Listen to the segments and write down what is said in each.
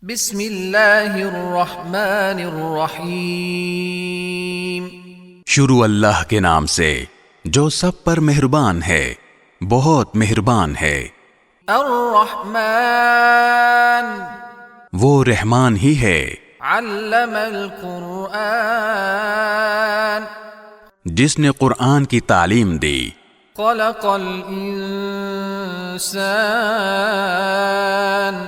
بسم اللہ الرحمن الرحیم۔ شروع اللہ کے نام سے جو سب پر مہربان ہے، بہت مہربان ہے۔ الرحمن وہ رحمان ہی ہے، علم القرآن جس نے قرآن کی تعلیم دی۔ خلق الانسان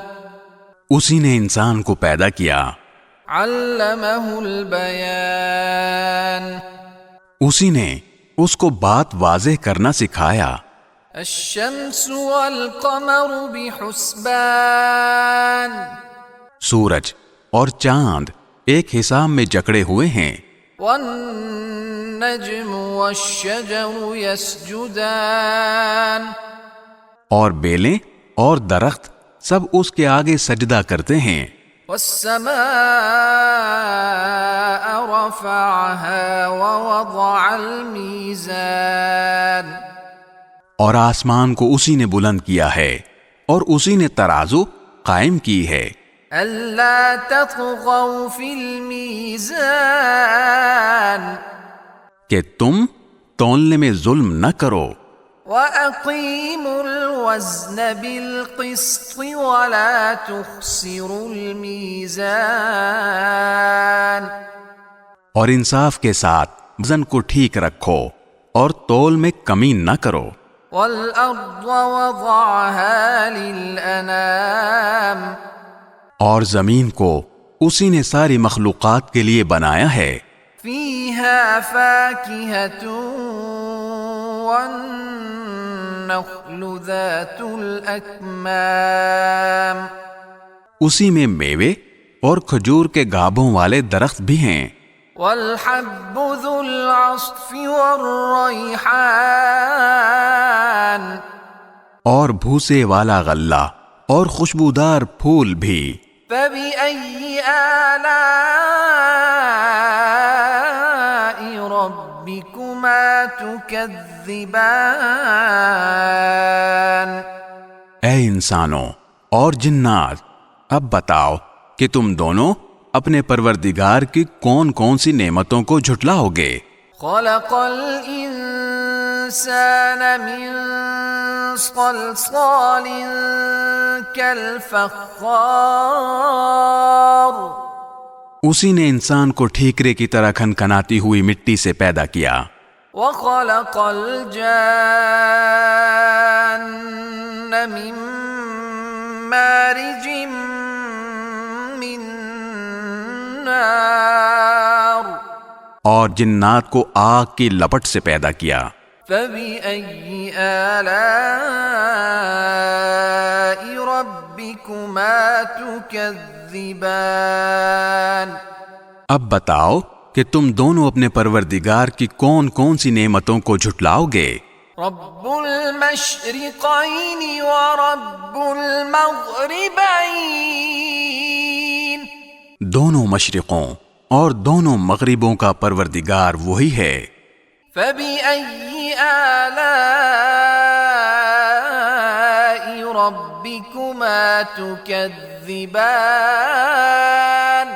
اسی نے انسان کو پیدا کیا، علمہ البیان اسی نے اس کو بات واضح کرنا سکھایا۔ الشمس والقمر بحسبان سورج اور چاند ایک حساب میں جکڑے ہوئے ہیں، والنجم والشجر يسجدان اور بیلیں اور درخت سب اس کے آگے سجدہ کرتے ہیں۔ والسماء رفعها ووضع الميزان اور آسمان کو اسی نے بلند کیا ہے اور اسی نے ترازو قائم کی ہے۔ ألا تطغوا في الميزان کہ تم تولنے میں ظلم نہ کرو، وأقيموا الوزن بالقسط ولا تخسروا الميزان اور انصاف کے ساتھ وزن کو ٹھیک رکھو اور تول میں کمی نہ کرو۔ والأرض وضعها للأنام اور زمین کو اسی نے ساری مخلوقات کے لیے بنایا ہے، فيها فاكهة والنخل ذات الأكمام اسی میں میوے اور کھجور کے گابھوں والے درخت بھی ہیں، والحب ذو العصف والريحان اور بھوسے والا غلہ اور خوشبودار پھول بھی۔ فبأي آلاء ربكما تكذبان اے انسانوں اور جنات، اب بتاؤ کہ تم دونوں اپنے پروردگار کی کون کون سی نعمتوں کو جھٹلاؤ گے۔ خلق الإنسان من صلصال كالفخار اسی نے انسان کو ٹھیکرے کی طرح کھنکھناتی ہوئی مٹی سے پیدا کیا، وخلق الجان من مارج من نار اور جنات کو آگ کی لپٹ سے پیدا کیا۔ فبأي آلاء ربكما تكذبان اب بتاؤ کہ تم دونوں اپنے پروردگار کی کون کون سی نعمتوں کو جھٹلاؤ گے۔ رب المشرقين ورب المغربين دونوں مشرقوں اور دونوں مغربوں کا پروردگار وہی ہے۔ فبأي آلاء ربكما تكذبان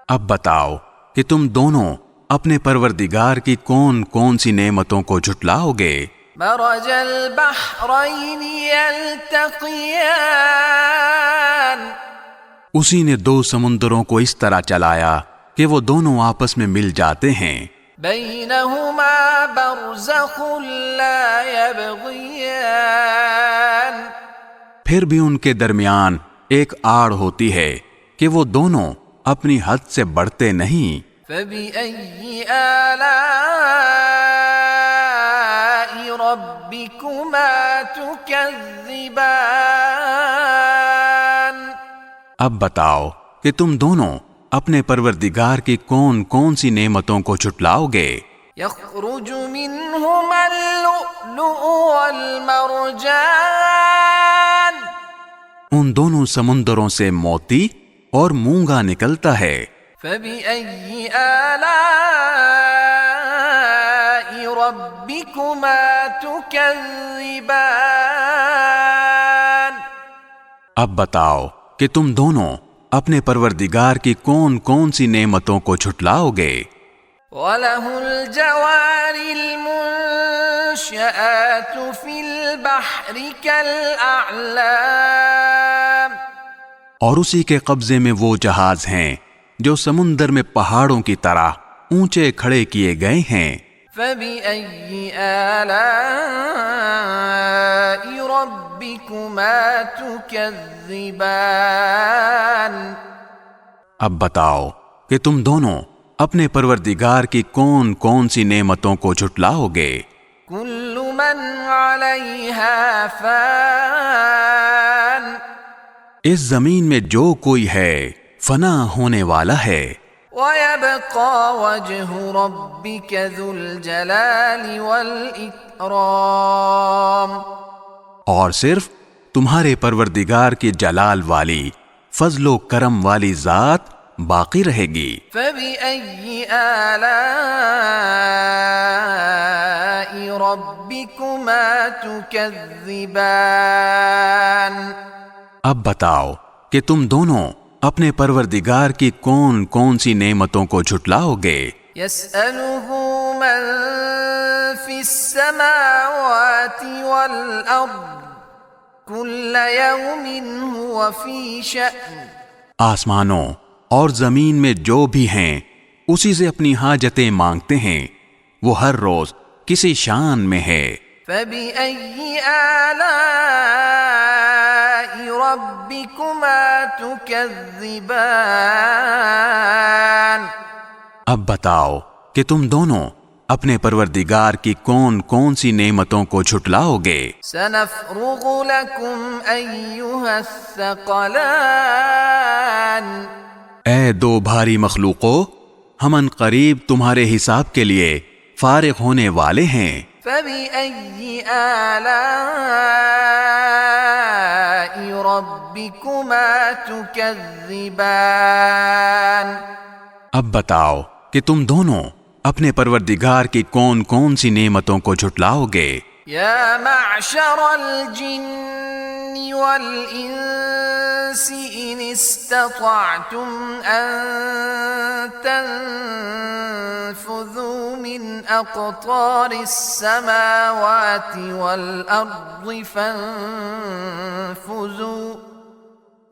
اب بتاؤ کہ تم دونوں اپنے پروردگار کی کون کون سی نعمتوں کو جھٹلاؤ گے۔ مرج البحرين يلتقيان اسی نے دو سمندروں کو اس طرح چلایا کہ وہ دونوں آپس میں مل جاتے ہیں، بينهما برزخ لا يبغيان پھر بھی ان کے درمیان ایک آڑ ہوتی ہے کہ وہ دونوں اپنی حد سے بڑھتے نہیں۔ فبأي آلاء ربكما تكذبان اب بتاؤ کہ تم دونوں اپنے پروردگار کی کون کون سی نعمتوں کو جھٹلاؤ گے۔ يخرج منهما اللؤلؤ والمرجان ان دونوں سمندروں سے موتی اور مونگا نکلتا ہے۔ فبأي آلاء ربكما تكذبان اب بتاؤ کہ تم دونوں اپنے پروردگار کی کون کون سی نعمتوں کو جھٹلاؤ گے؟ وَلَهُ الْجَوَارِ الْمُنشَآتُ فِي الْبَحْرِ كَالْأَعْلَامِ، اور اسی کے قبضے میں وہ جہاز ہیں جو سمندر میں پہاڑوں کی طرح اونچے کھڑے کیے گئے ہیں۔ فَبِأَيِّ آلَاءِ رَبِّكُمَا تُكَذِّبَانِ، اب بتاؤ کہ تم دونوں اپنے پروردگار کی کون کون سی نعمتوں کو جھٹلاؤ گے؟ كُلُّ مَنْ عَلَيْهَا فَانٍ، اس زمین میں جو کوئی ہے فنا ہونے والا ہے، وَيَبْقَى وَجْهُ رَبِّكَ ذُو الْجَلَالِ وَالْإِكْرَامِ، اور صرف تمہارے پروردگار کی جلال والی فضل و کرم والی ذات باقی رہے گی۔ فَبِأَيِّ آلَاءِ رَبِّكُمَا تُكَذِّبَانِ، اب بتاؤ کہ تم دونوں اپنے پروردگار کی کون کون سی نعمتوں کو جھٹلاؤ گے؟ يَسْأَلُهُ مَن فِي السَّمَاوَاتِ وَالْأَرْضِ كُلَّ يَوْمٍ هُوَ فِي شَأْنٍ، آسمانوں اور زمین میں جو بھی ہیں اسی سے اپنی حاجتیں مانگتے ہیں، وہ ہر روز کسی شان میں ہے۔ فَبِأَيِّ آلَاءِ رَبِّكُمَا تُكَذِّبَانِ، اب بتاؤ کہ تم دونوں اپنے پروردگار کی کون کون سی نعمتوں کو جھٹلاؤ گے؟ سَنَفْرُغُ لَكُمْ أَيُّهَ الثَّقَلَانِ، اے دو بھاری مخلوقوں، ہم ان قریب تمہارے حساب کے لیے فارغ ہونے والے ہیں۔ فَبِأَيِّ آلَاءِ رَبِّكُمَا تُكَذِّبَانِ، اب بتاؤ کہ تم دونوں اپنے پروردگار کی کون کون سی نعمتوں کو جھٹلاؤ گے؟ يَا مَعْشَرَ الْجِنِّ وَالْإِنسِ إِنِ اسْتَطَعْتُمْ أَن تَنفُذُوا مِنْ أَقْطَارِ السَّمَاوَاتِ وَالْأَرْضِ فَانفُذُوا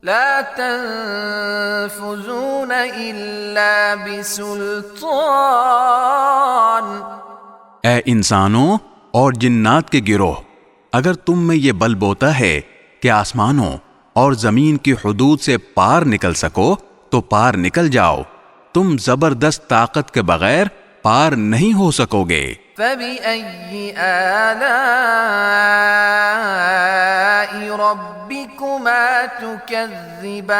لَا تَنفُذُونَ إِلَّا بِسُلْطَانٍ، اے انسانوں اور جنات کے گروہ، اگر تم میں یہ بل بوتا ہے کہ آسمانوں اور زمین کی حدود سے پار نکل سکو تو پار نکل جاؤ، تم زبردست طاقت کے بغیر پار نہیں ہو سکو گے۔ فَبِأَيِّ آلَاءِ رَبِّكُمَا تُكَذِّبَانِ،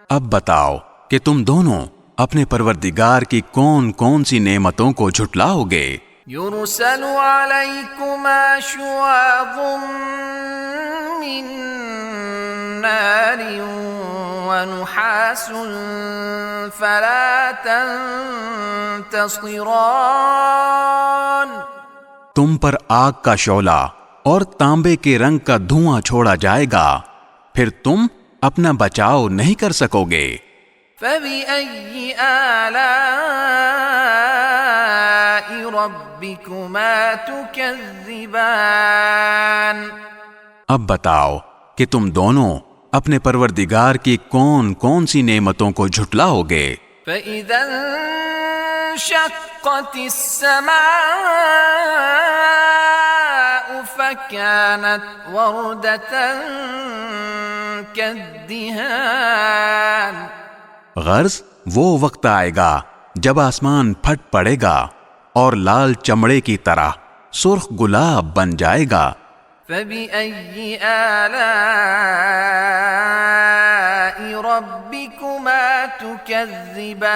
اب بتاؤ کہ تم دونوں اپنے پروردگار کی کون کون سی نعمتوں کو جھٹلاؤ گے؟ يُرْسَلُ عَلَيْكُمَا شُوَاظٌ مِّن نَّارٍ وَنُحَاسٌ فَلَا تَنتَصِرَانِ، تم پر آگ کا شعلہ اور تانبے کے رنگ کا دھواں چھوڑا جائے گا، پھر تم اپنا بچاؤ نہیں کر سکو گے۔ فَبِأَيِّ آلَاءِ رَبِّكُمَا تُكَذِّبَانِ، اب بتاؤ کہ تم دونوں اپنے پروردگار کی کون کون سی نعمتوں کو جھٹلاؤ گے؟ فَإِذَا انشَقَّتِ السَّمَاءُ فَكَانَتْ وَرْدَةً كَالدِّهَانِ، غرض وہ وقت آئے گا جب آسمان پھٹ پڑے گا اور لال چمڑے کی طرح سرخ گلاب بن جائے گا۔ فَبِأَيِّ آلَاءِ رَبِّكُمَا تُكَذِّبَانِ،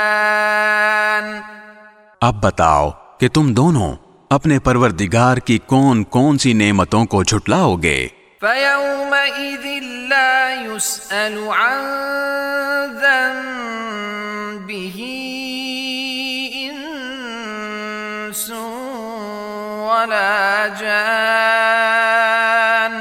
اب بتاؤ کہ تم دونوں اپنے پروردگار کی کون کون سی نعمتوں کو جھٹلاؤ گے؟ فَيَوْمَئِذٍ لَا يُسْأَلُ عَن ذَنبِهِ إِنسٌ وَلَا جَانٌّ،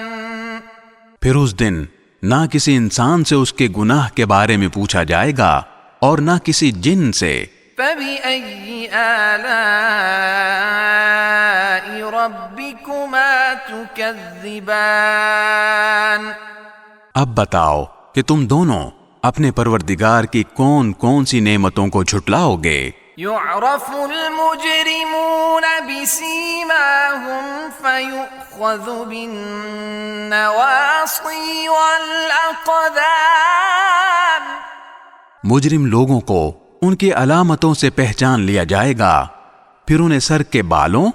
پھر اس دن نہ کسی انسان سے اس کے گناہ کے بارے میں پوچھا جائے گا اور نہ کسی جن سے۔ فَبِأَيِّ آلَاءِ رَبِّكُمَا تُكَذِّبَانِ؟ اب بتاؤ کہ تم دونوں اپنے پروردگار کی کون کون سی نعمتوں کو جھٹلاؤ گے؟ يُعْرَفُ الْمُجْرِمُونَ بِسِيمَاهُمْ فَيُؤْخَذُ بِالنَّوَاصِي وَالْأَقْدَامِ۔ مجرم لوگوں کو ان کی علامتوں سے پہچان لیا جائے گا، پھر انہیں سر کے بالوں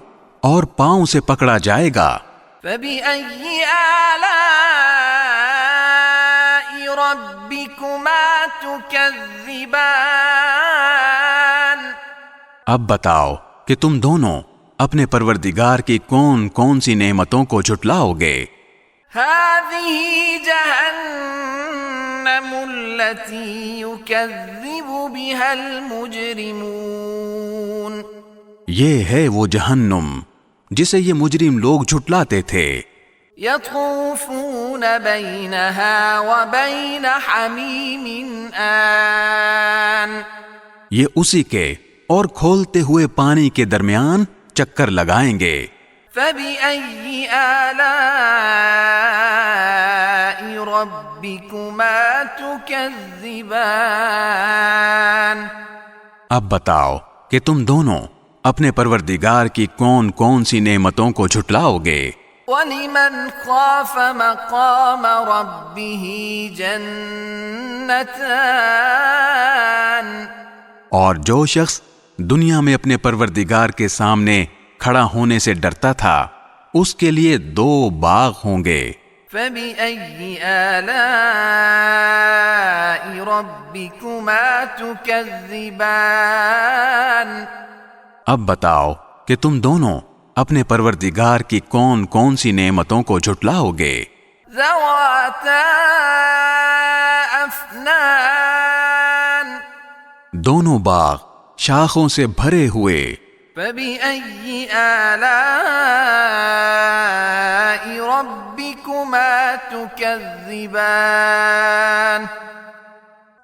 اور پاؤں سے پکڑا جائے گا۔ فَبِأَيِّ آلَاءِ رَبِّكُمَا تُكَذِّبَانِ؟ اب بتاؤ کہ تم دونوں اپنے پروردگار کی کون کون سی نعمتوں کو جھٹلاؤ گے؟ هَذِهِ جَهَنَّمُ الَّتِي يُكَذِّبُ بِهَا الْمُجْرِمُونَ۔ یہ ہے وہ جہنم جسے یہ مجرم لوگ جھٹلاتے تھے۔ يَطُوفُونَ بَيْنَهَا وَبَيْنَ حَمِيمٍ آنٍ۔ یہ اسی کے اور کھولتے ہوئے پانی کے درمیان چکر لگائیں گے۔ فَبِأَيِّ آلَاءِ رَبِّكُمَا تُكَذِّبَانِ؟ اب بتاؤ کہ تم دونوں اپنے پروردگار کی کون کون سی نعمتوں کو جھٹلاؤ گے؟ وَلِمَنْ خَافَ مَقَامَ رَبِّهِ جَنَّتَانِ۔ اور جو شخص دنیا میں اپنے پروردگار کے سامنے کھڑا ہونے سے ڈرتا تھا اس کے لیے 2 باغ ہوں گے۔ فَبِأَيِّ آلَاءِ رَبِّكُمَا تُكَذِّبَانِ؟ اب بتاؤ کہ تم دونوں اپنے پروردگار کی کون کون سی نعمتوں کو جھٹلاؤ گے؟ ذَوَاتَا أَفْنَانٍ۔ دونوں باغ شاخوں سے بھرے ہوئے۔ فَبِأَيِّ آلَاءِ رَبِّكُمَا تُكَذِّبَانِ؟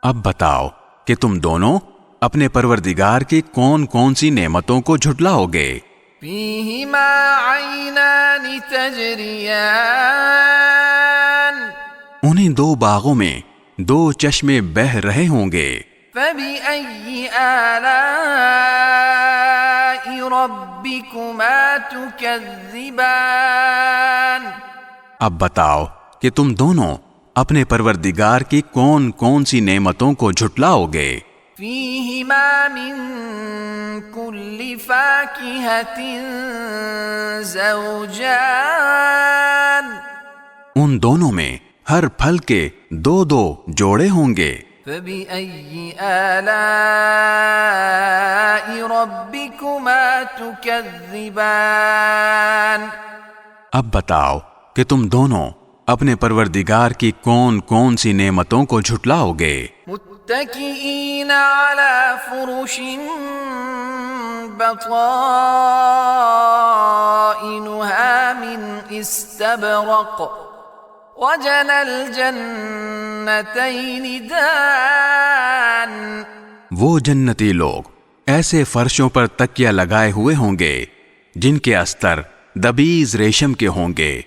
اب بتاؤ کہ تم دونوں اپنے پروردگار کی کون کون سی نعمتوں کو جھٹلاؤ گے؟ فِيهِمَا عَيْنَانِ تَجْرِيَانِ۔ انہی 2 باغوں میں 2 چشمے بہہ رہے ہوں گے۔ فَبِأَيِّ آلَاءِ رَبِّكُمَا تُكَذِّبَانِ؟ اب بتاؤ کہ تم دونوں اپنے پروردگار کی کون کون سی نعمتوں کو جھٹلاؤ گے؟ فِيهِمَا مِن كُلِّ فَاكِهَةٍ زَوْجَانِ۔ ان دونوں میں ہر پھل کے 2 جوڑے ہوں گے۔ فَبِأَيِّ آلَاءِ رَبِّكُمَا تُكَذِّبَانِ؟ اب بتاؤ کہ تم دونوں اپنے پروردگار کی کون کون سی نعمتوں کو جھٹلاؤ گے؟ مُتَّكِئِينَ عَلَى فُرُشٍ بَطَائِنُهَا مِنْ إِسْتَبْرَقٍ وَجَنَى الْجَنَّتَيْنِ دَانٍ۔ وہ جنتی لوگ ایسے فرشوں پر تکیہ لگائے ہوئے ہوں گے جن کے استر دبیز ریشم کے ہوں گے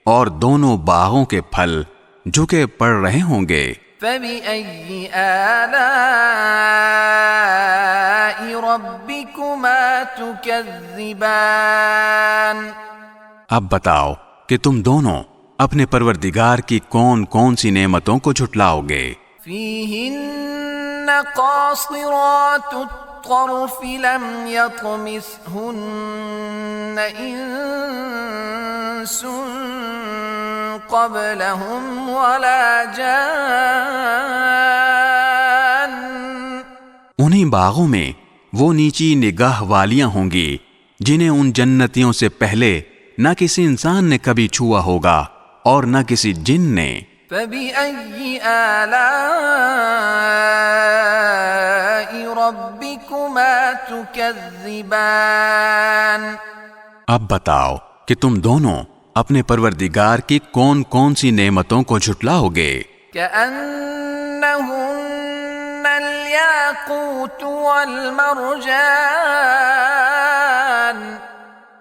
اور دونوں باغوں کے پھل جھکے پڑ رہے ہوں گے۔ فَبِأَيِّ آلَاءِ رَبِّكُمَا تُكَذِّبَانِ؟ اب بتاؤ کہ تم دونوں اپنے پروردگار کی کون کون سی نعمتوں کو جھٹلاؤ گے؟ فِيهِنَّ قَاصِرَاتُ الطَّرْفِ لَمْ يَطْمِثْهُنَّ إِنسٌ قَبْلَهُمْ وَلَا جَانٌّ۔ انہی باغوں میں وہ نیچی نگاہ والیاں ہوں گی جنہیں ان جنتیوں سے پہلے نہ کسی انسان نے کبھی چھوا ہوگا اور نہ کسی جن نے۔ فَبِأَيِّ آلَاءِ رَبِّكُمَا تُكَذِّبَانِ؟ اب بتاؤ کہ تم دونوں اپنے پروردگار کی کون کون سی نعمتوں کو جھٹلاؤ گے؟ كأنهن الياقوت والمرجان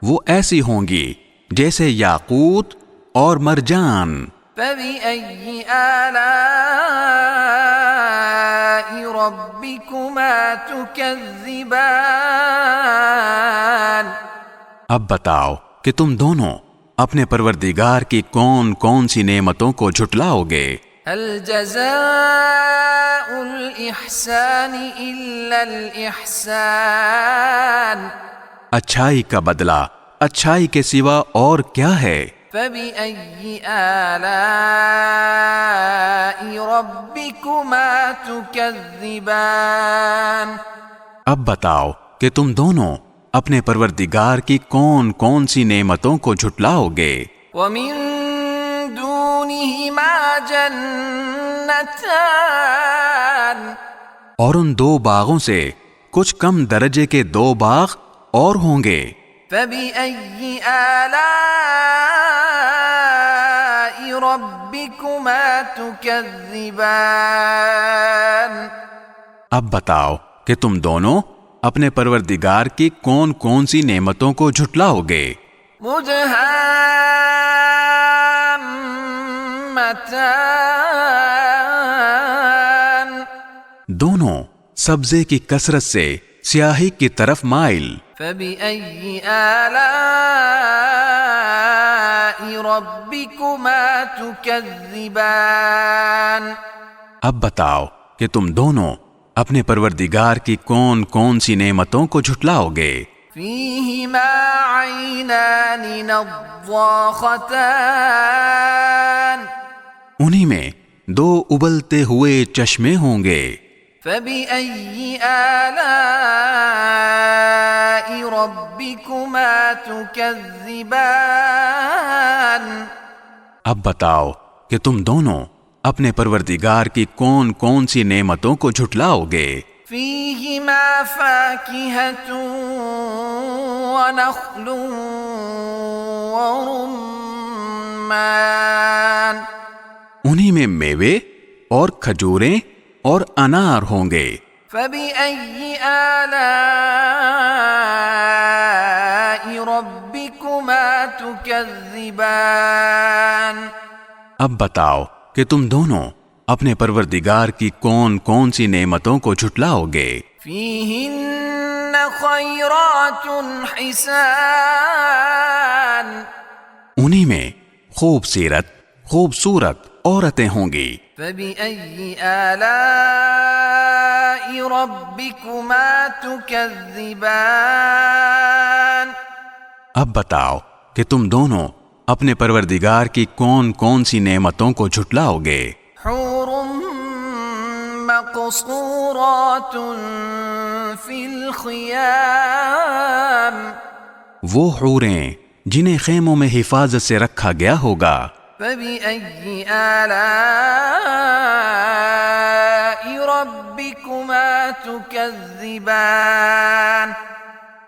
وہ ایسی ہوں گی جیسے یاقوت اور مرجان۔ فبأي آلاء ربكما تكذبان اب بتاؤ کہ تم دونوں اپنے پروردگار کی کون کون سی نعمتوں کو جھٹلاؤ گے؟ هل جزاء الإحسان إلا الإحسان اچھائی کا بدلہ اچھائی کے سوا اور کیا ہے؟ فبأي آلاء ربكما تكذبان اب بتاؤ کہ تم دونوں اپنے پروردگار کی کون کون سی نعمتوں کو جھٹلاؤ گے؟ ومن دونهما جنتان اور ان دو باغوں سے کچھ کم درجے کے دو باغ اور ہوں گے۔ فبأي آلاء ربكما تكذبان اب بتاؤ کہ تم دونوں اپنے پروردگار کی کون کون سی نعمتوں کو جھٹلاؤ گے؟ مدهامتان دونوں سبزے کی کثرت سے سیاہی کی طرف مائل۔ فبأي آلاء ربكما تكذبان اب بتاؤ کہ تم دونوں اپنے پروردگار کی کون کون سی نعمتوں کو جھٹلاؤ گے؟ فيهما عينان نضاختان انہی میں دو ابلتے ہوئے چشمے ہوں گے۔ فبأي آلاء ربكما تكذبان اب بتاؤ کہ تم دونوں اپنے پروردگار کی کون کون سی نعمتوں کو جھٹلاؤ گے؟ فيهما فاكهة ونخل ورمان انہی میں میوے اور کھجوریں اور انار ہوں گے۔ فبأي آلاء ربكما تكذبان اب بتاؤ کہ تم دونوں اپنے پروردگار کی کون کون سی نعمتوں کو جھٹلاؤ گے؟ فيهن خيرات حسان انہی میں خوبصورت عورتیں ہوں گی۔ فبأي آلاء ربكما تكذبان اب بتاؤ کہ تم دونوں اپنے پروردگار کی کون کون سی نعمتوں کو جھٹلاؤ گے؟ حور مقصورات في الخيام وہ حوریں جنہیں خیموں میں حفاظت سے رکھا گیا ہوگا۔ فبأي آلاء ربكما تكذبان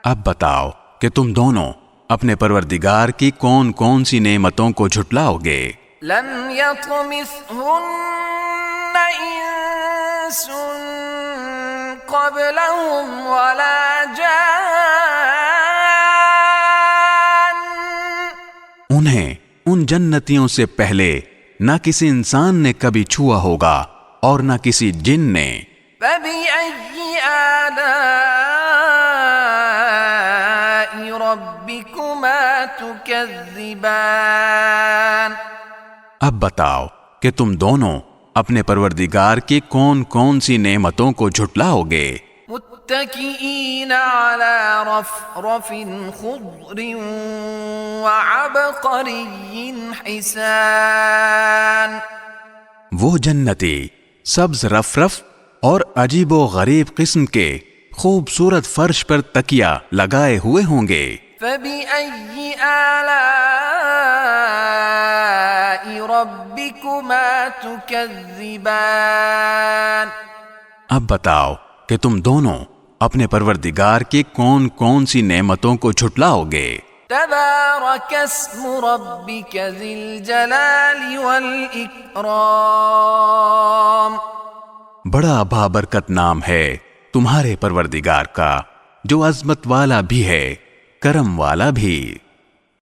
اب بتاؤ کہ تم دونوں اپنے پروردگار کی کون کون سی نعمتوں کو جھٹلاؤ گے؟ لم يطمثهن انس قبلهم ولا جان انہیں ان جنتیوں سے پہلے نہ کسی انسان نے کبھی چھوا ہوگا اور نہ کسی جن نے۔ فبأي آلاء ربكما تكذبان اب بتاؤ کہ تم دونوں اپنے پروردگار کی کون کون سی نعمتوں کو جھٹلاؤ گے؟ متكئين على رفرف خضر وعبقري حسان وہ جنتی سبز رفرف اور عجیب و غریب قسم کے خوبصورت فرش پر تکیہ لگائے ہوئے ہوں گے۔ فبأي آلاء ربكما تكذبان اب بتاؤ کہ تم دونوں اپنے پروردگار کی کون کون سی نعمتوں کو جھٹلاؤ گے؟ تبارك اسم ربك ذي الجلال والإكرام. بڑا بابرکت نام ہے تمہارے پروردگار کا جو عظمت والا بھی ہے کرم والا بھی.